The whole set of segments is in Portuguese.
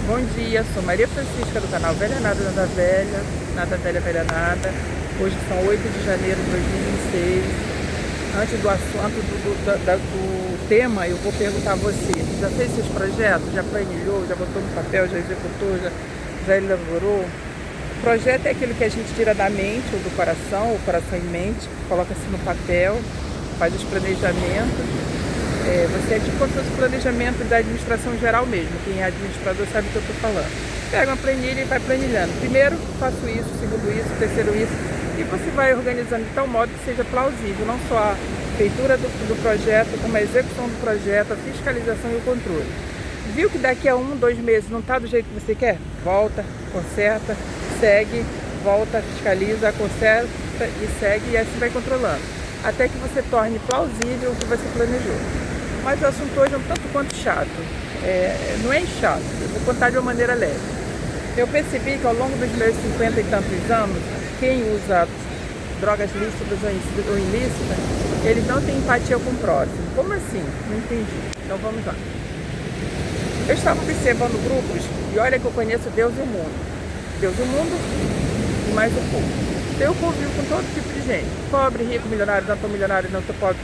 Bom dia, sou Maria Francisca do canal Velha Nada, Nada Velha, Nada Velha, Velha Nada. Hoje são 8 de janeiro de 2026. Antes do assunto do tema, eu vou perguntar a você: já fez seus projetos? Já planilhou? Já botou no papel? Já executou? Já elaborou? O projeto é aquilo que a gente tira da mente ou do coração, o coração em mente, coloca-se no papel, faz os planejamentos. Você é tipo como se fosse planejamento da administração geral mesmo. Quem é administrador sabe o que eu estou falando. Pega uma planilha e vai planilhando. Primeiro faço isso, segundo isso, terceiro isso. E você vai organizando de tal modo que seja plausível, não só a feitura do projeto, como a execução do projeto, a fiscalização e o controle. Viu que daqui a 1, 2 meses não está do jeito que você quer? Volta, conserta, segue, volta, fiscaliza, conserta e segue, e assim vai controlando. Até que você torne plausível o que você planejou. Mas o assunto hoje é um tanto quanto chato. Não é chato, eu vou contar de uma maneira leve. Eu percebi que ao longo dos meus 50 e tantos anos, quem usa drogas lícitas ou ilícitas, eles não têm empatia com o próximo. Como assim? Não entendi. Então vamos lá. Eu estava observando grupos e olha que eu conheço Deus e o mundo. Deus e o mundo e mais um pouco. Eu convivo com todo tipo de gente. Pobre, rico, milionário, não tão milionário, não tão pobre,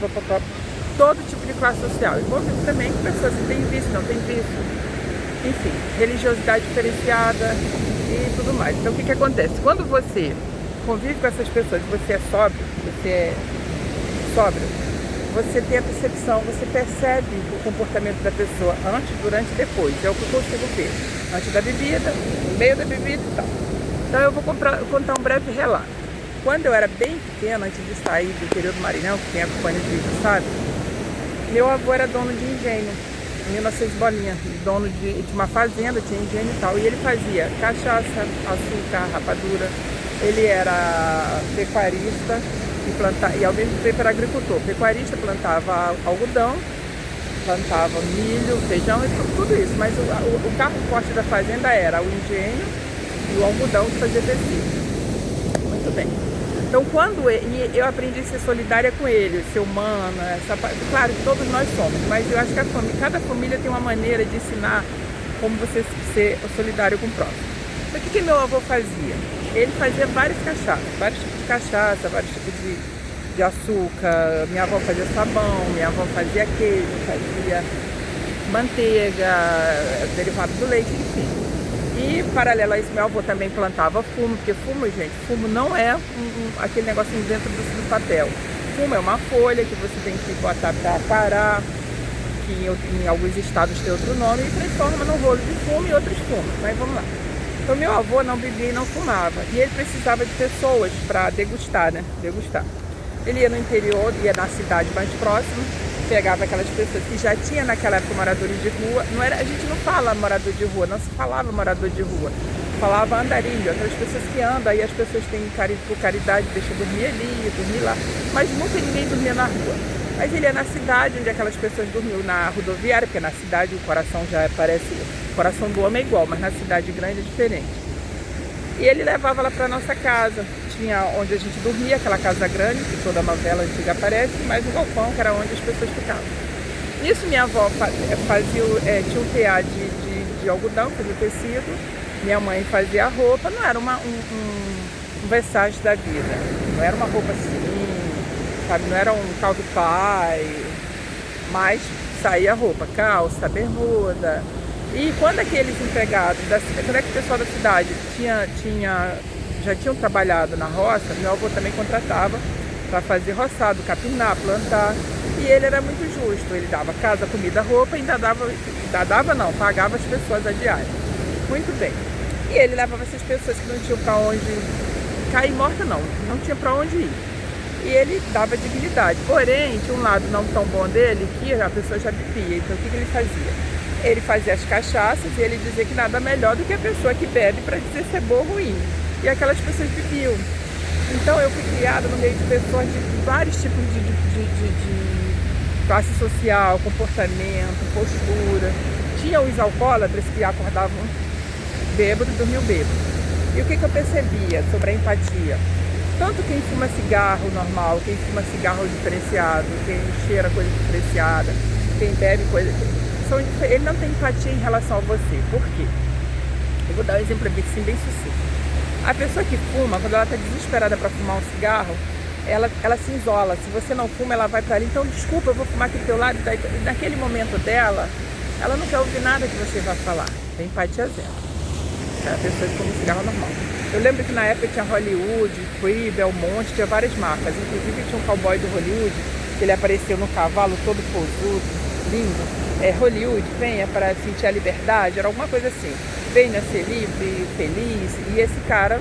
todo tipo de classe social. Eu convivo também com pessoas que têm vício, não têm vício. Enfim, religiosidade diferenciada e tudo mais. Então o que acontece? Quando você convive com essas pessoas, você é sóbrio, você tem a percepção, você percebe o comportamento da pessoa antes, durante e depois. É o que eu consigo ver. Antes da bebida, no meio da bebida e tal. Então eu vou contar um breve relato. Quando eu era bem pequena, antes de sair do interior do Maranhão, que quem acompanha o vídeo sabe, meu avô era dono de engenho, em 1900 bolinha, dono de uma fazenda, tinha engenho e tal. E ele fazia cachaça, açúcar, rapadura. Ele era pecuarista e ao mesmo tempo era agricultor. Pecuarista, plantava algodão, plantava milho, feijão e tudo isso. Mas o carro forte da fazenda era o engenho e o algodão que fazia tecido. Muito bem. Então, quando eu aprendi a ser solidária com ele, ser humana, claro que todos nós somos, mas eu acho que cada família tem uma maneira de ensinar como você ser solidário com o próximo. Então, o que meu avô fazia? Ele fazia várias cachaças, vários tipos de cachaça, vários tipos de açúcar. Minha avó fazia sabão, minha avó fazia queijo, fazia manteiga, derivado do leite, enfim. E, paralelo a isso, meu avô também plantava fumo, porque fumo não é aquele negocinho dentro do papel. Fumo é uma folha que você tem que botar para parar, que em alguns estados tem outro nome, e transforma no rolo de fumo e outros fumos. Mas vamos lá. Então, meu avô não bebia e não fumava, e ele precisava de pessoas para degustar, né? Ele ia no interior, ia na cidade mais próxima, pegava aquelas pessoas que já tinha naquela época moradores de rua. A gente não fala morador de rua, não se falava morador de rua, falava andarilho, aquelas pessoas que andam, aí as pessoas têm por caridade, deixam dormir ali, dormir lá, mas nunca ninguém dormia na rua. Mas ele ia na cidade, onde aquelas pessoas dormiam na rodoviária, porque na cidade o coração já parece, o coração do homem é igual, mas na cidade grande é diferente. E ele levava lá para nossa casa, tinha onde a gente dormia, aquela casa grande, que toda novela antiga aparece, mais um galpão, que era onde as pessoas ficavam. Nisso minha avó tinha um tear de algodão, fazia tecido, minha mãe fazia a roupa, não era um Versace da vida, não era uma roupa assim, sabe, não era um caldo pai, mas saía a roupa, calça, bermuda. E quando aqueles empregados, quando é que o pessoal da cidade já tinham trabalhado na roça, meu avô também contratava para fazer roçado, capinar, plantar. E ele era muito justo, ele dava casa, comida, roupa e pagava as pessoas a diária. Muito bem. E ele levava essas pessoas que não tinham para onde cair morta, não tinha para onde ir. E ele dava dignidade. Porém, tinha um lado não tão bom dele, que a pessoa já bebia. Então o que ele fazia? Ele fazia as cachaças e ele dizia que nada melhor do que a pessoa que bebe para dizer se é bom ou ruim. E aquelas pessoas bebiam. Então eu fui criada no meio de pessoas de vários tipos de classe social, comportamento, postura. Tinha os alcoólatras que acordavam bêbado e dormiam bêbado. E o que eu percebia sobre a empatia? Tanto quem fuma cigarro normal, quem fuma cigarro diferenciado, quem cheira coisa diferenciada, quem bebe coisa... ele não tem empatia em relação a você. Por quê? Eu vou dar um exemplo assim, bem sucinto. A pessoa que fuma, quando ela está desesperada para fumar um cigarro, ela se isola. Se você não fuma, ela vai para ali. Então, desculpa, eu vou fumar aqui do teu lado. Naquele momento dela, ela não quer ouvir nada que você vai falar. Tem empatia zero. É a pessoa que fuma um cigarro normal. Eu lembro que na época tinha Hollywood, Free, Belmonte, tinha várias marcas. Inclusive tinha um cowboy do Hollywood, que ele apareceu no cavalo todo posudo, lindo. Hollywood, venha para sentir a liberdade, era alguma coisa assim. Venha ser livre, feliz. E esse cara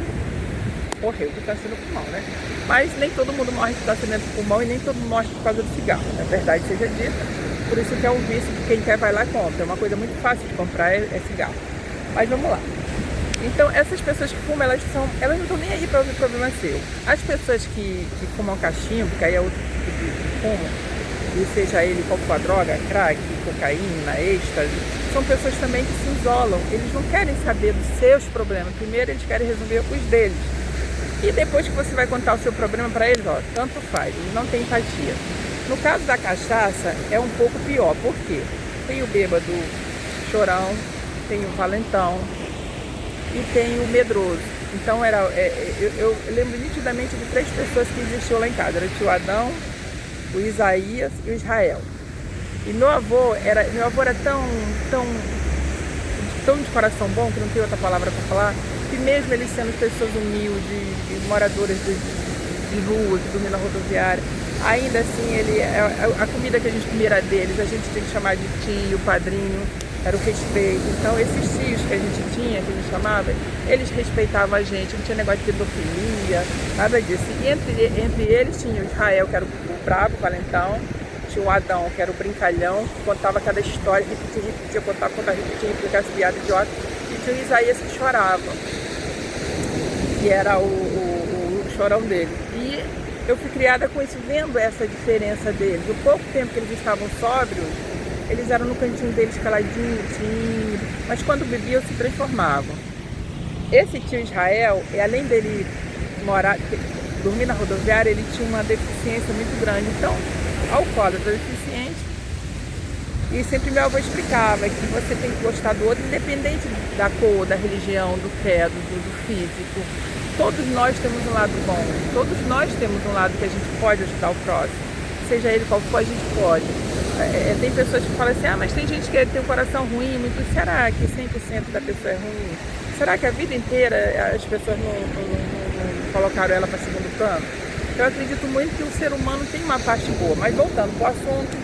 morreu de câncer no pulmão, né? Mas nem todo mundo morre de câncer no pulmão e nem todo mundo morre por causa do cigarro. Na verdade seja dita. Por isso que é um vício que quem quer vai lá e compra. É uma coisa muito fácil de comprar, é cigarro. Mas vamos lá. Então, essas pessoas que fumam, elas não estão nem aí para ouvir problema seu. As pessoas que fumam cachimbo, que aí é outro tipo de fumo, e seja ele qual for a droga, crack, cocaína, êxtase, são pessoas também que se isolam. Eles não querem saber dos seus problemas. Primeiro, eles querem resolver os deles. E depois que você vai contar o seu problema para eles, ó, tanto faz, eles não têm empatia. No caso da cachaça, é um pouco pior. Por quê? Tem o bêbado chorão, tem o valentão, e tem o medroso. Então eu lembro nitidamente de 3 pessoas que existiam lá em casa. Era o tio Adão, o Isaías e o Israel. E meu avô era tão de coração bom, que não tem outra palavra para falar, que mesmo eles sendo pessoas humildes, moradoras de rua, que dormiam na rodoviária, ainda assim a comida que a gente comia era deles, a gente tinha que chamar de tio, padrinho, era o respeito. Então esses tios que a gente tinha, que a gente chamava, eles respeitavam a gente, não tinha negócio de pedofilia, nada disso. E entre eles tinha o Israel, que era o brabo, o valentão, tinha o Adão, que era o brincalhão, que contava cada história, repetia, contava, repetia as piadas idiotas, e tinha o Isaías que chorava, que era o chorão dele. E eu fui criada com isso, vendo essa diferença deles. O pouco tempo que eles estavam sóbrios, eles eram no cantinho deles caladinho, tímido, mas quando bebiam se transformavam. Esse tio Israel, além dele dormir na rodoviária, ele tinha uma deficiência muito grande. Então, alcoólatra deficiente. E sempre meu avô explicava que você tem que gostar do outro, independente da cor, da religião, do credo, do físico. Todos nós temos um lado bom, todos nós temos um lado que a gente pode ajudar o próximo. Seja ele qual for, a gente pode. Tem pessoas que falam assim, mas tem gente que tem um coração ruim, muito. Será que 100% da pessoa é ruim? Será que a vida inteira as pessoas não colocaram ela para segundo plano? Eu acredito muito que o ser humano tem uma parte boa, mas voltando para o assunto,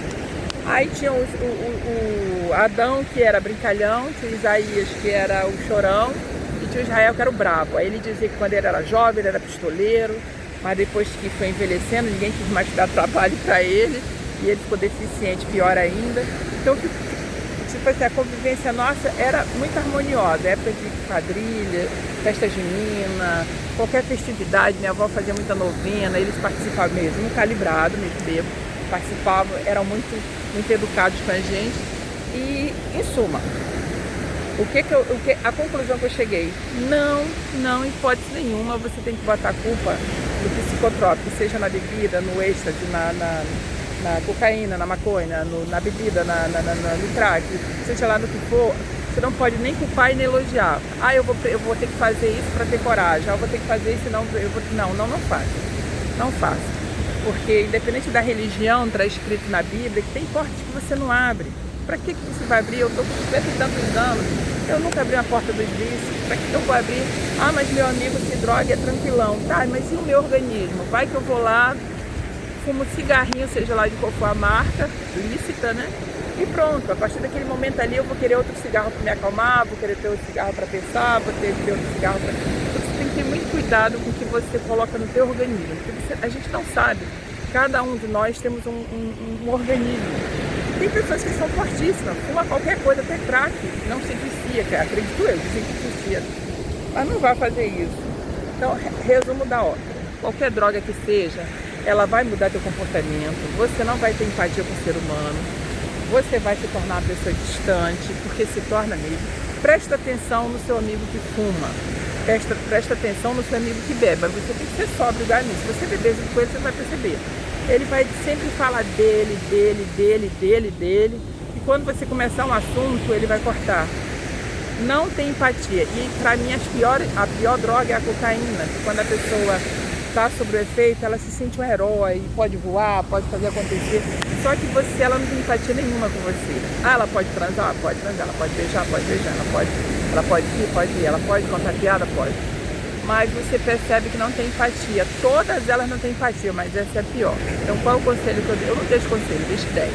aí tinha o Adão, que era brincalhão, tinha o Isaías, que era o chorão, e tinha o Israel, que era o brabo. Aí ele dizia que quando ele era jovem, ele era pistoleiro, mas depois que foi envelhecendo, ninguém quis mais dar trabalho para ele, e ele ficou deficiente, pior ainda. Então, tipo assim, a convivência nossa era muito harmoniosa, época de quadrilha, festa junina, qualquer festividade, minha avó fazia muita novena, eles participavam mesmo, calibrado, mesmo bebo, participavam, eram muito educados com a gente. E, em suma, a conclusão que eu cheguei, não, em hipótese nenhuma, você tem que botar a culpa do psicotrópico, seja na bebida, no êxtase, na cocaína, na maconha, na bebida, no crack, seja lá no que for. Você não pode nem culpar e nem elogiar. Eu vou ter que fazer isso para ter coragem. Eu vou ter que fazer isso, senão eu vou... Não faça. Não faça. Porque independente da religião, está escrito na Bíblia que tem portas que você não abre. Para que você vai abrir? Eu estou com 50 e tantos anos. Eu nunca abri a porta dos vícios. Para que eu vou abrir? Mas meu amigo se droga é tranquilão. Tá, mas e o meu organismo? Vai que eu vou lá, fumo cigarrinho, seja lá de qual for a marca, lícita, né? E pronto, a partir daquele momento ali eu vou querer outro cigarro para me acalmar, vou querer ter outro cigarro para pensar, vou ter outro cigarro para... Você tem que ter muito cuidado com o que você coloca no teu organismo, porque a gente não sabe. Cada um de nós temos um organismo. Tem pessoas que são fortíssimas, fuma qualquer coisa, até crack, não se vicia, acredito eu, dizem que vicia. Mas não vai fazer isso. Então, resumo da obra. Qualquer droga que seja, ela vai mudar teu comportamento, você não vai ter empatia com o ser humano, você vai se tornar uma pessoa distante, porque se torna mesmo. Presta atenção no seu amigo que fuma, presta atenção no seu amigo que bebe, mas você tem que ser sóbrio igual a mim. Se você beber junto com ele, você vai perceber. Ele vai sempre falar dele, e quando você começar um assunto, ele vai cortar. não tem empatia. E para mim a pior droga é a cocaína, que quando a pessoa está sob o efeito, ela se sente um herói, pode voar, pode fazer acontecer. Só que ela não tem empatia nenhuma com você. Ah, ela pode transar? Pode transar. Ela pode beijar? Pode beijar. Ela pode ir? Ela pode contar piada? Pode. Mas você percebe que não tem empatia. Todas elas não têm empatia, mas essa é a pior. Então qual é o conselho que eu dei? Eu não deixo conselho, deixo ideia.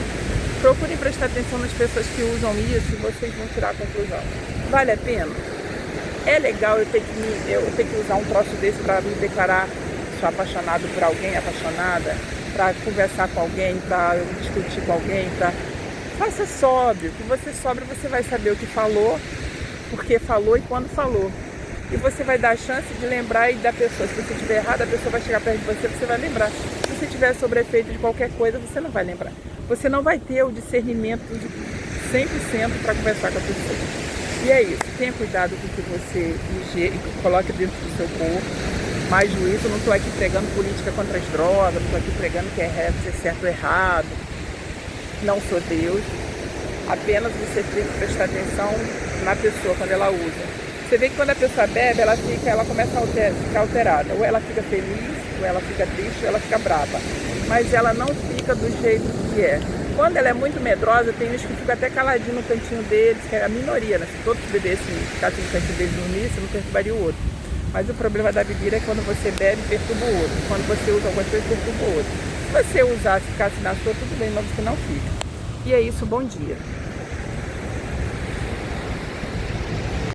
Procurem prestar atenção nas pessoas que usam isso e vocês vão tirar a conclusão. Vale a pena? É legal eu ter que usar um troço desse para me declarar sou apaixonado por alguém, apaixonada, para conversar com alguém, para discutir com alguém, faça sóbrio, que você sóbrio você vai saber o que falou, por que falou e quando falou. E você vai dar a chance de lembrar e da pessoa. Se você estiver errado, a pessoa vai chegar perto de você, você vai lembrar. Se você estiver sob efeito de qualquer coisa, você não vai lembrar. Você não vai ter o discernimento de 100% para conversar com a pessoa. E é isso, tenha cuidado com o que você coloque dentro do seu corpo. Mais juízo, eu não estou aqui pregando política contra as drogas, não estou aqui pregando que é certo ou errado. Não sou Deus. Apenas você tem que prestar atenção na pessoa quando ela usa. Você vê que quando a pessoa bebe, ela começa a ficar alterada. Ou ela fica feliz, ou ela fica triste, ou ela fica brava. Mas ela não fica do jeito que é. Quando ela é muito medrosa, tem uns que ficam até caladinho no cantinho deles, que é a minoria, né? Se todos bebessem, ficassem no cantinho deles dormir, você não perturbaria o outro. Mas o problema da bebida é quando você bebe, perturba o outro. Quando você usa alguma coisa, perturba o outro. Se você usasse, ficasse na sua, tudo bem, mas você não fica. E é isso, bom dia.